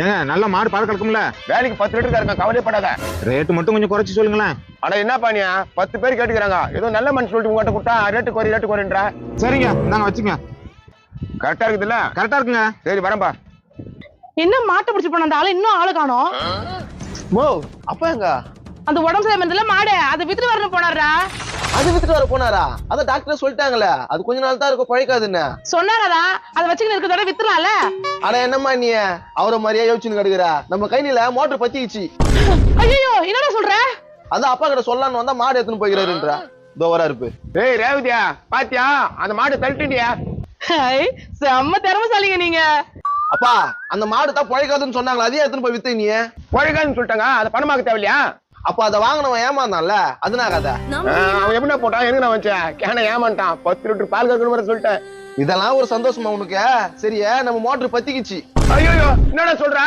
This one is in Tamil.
ஏங்க நல்ல மாடு பால் கறக்கும்ல? வேலைக்கு 10 லிட்டர் இருக்காங்க, கவலைப்படாத. ரேட்டு மட்டும் கொஞ்சம் குறைச்சு சொல்லுங்களேன். அட என்ன பானியா, 10 பேர் கேட்டுக்கிறாங்க. ஏதோ நல்ல மனுஷன் சொல்லிட்டு உங்ககிட்ட கொடுத்தா ரேட்டு குறைன்ற. சரிங்க, இந்தாங்க வச்சுங்க. கரெக்டா இருக்குதுல்ல? கரெக்டா இருக்குங்க. சரி வரம்பா. என்ன மாட்டை பிடிச்சி போன அந்த ஆளு இன்னும் ஆளு காணோம். மோ அப்பா எங்க? அந்த உடம்பு சரியில்லை மாடு அதை வித்துட்டு வரணும் போனாரா? அது வித்துட்டு வர போனாரா? அதான் டாக்டர் சொல்லிட்டாங்களே அது கொஞ்ச நாள் தான் இருக்கும் பழைக்காதுன்னு சொன்னாரதா. அதை வச்சுக்கிட்டு இருக்கிறதோட வித்துலாம்ல. ஆனா என்னம்மா நீ அவரை மாதிரியா யோசிச்சுன்னு கிடக்குற? நம்ம கையில மோட்டர் பத்திக்கிச்சு. ஐயோ என்னடா சொல்ற? அதான் அப்பா கிட்ட சொல்லலான்னு வந்தா மாடு எடுத்துன்னு போய்கிறாருன்ற. இதோ வரா இருப்பு. ஏய் ரேவதியா, பாத்தியா அந்த மாடு தள்ளிட்டியா? செம்ம திறமைசாலிங்க நீங்க. அப்பா அந்த மாடு தான் பழைக்காதுன்னு சொன்னாங்களா, அதே எடுத்துன்னு போய் வித்து நீ. பழைக்காதுன்னு சொல்லிட்டாங்க, அதை பணமாக்க தேவையில்லையா? அப்ப அதை வாங்கினவன் ஏமாந்தான்ல, அதனால கதை. அவன் எப்படி போட்டான், எனக்கு நான் வச்சேன் கேன ஏமாட்டான். 10 லிட்டர் பால் கறக்கணும் சொல்லிட்டேன். இதெல்லாம் ஒரு சந்தோஷமா உனக்கு? சரியா நம்ம மோட்டர் பத்திக்கிச்சு. ஐயோ என்னடா சொல்ற?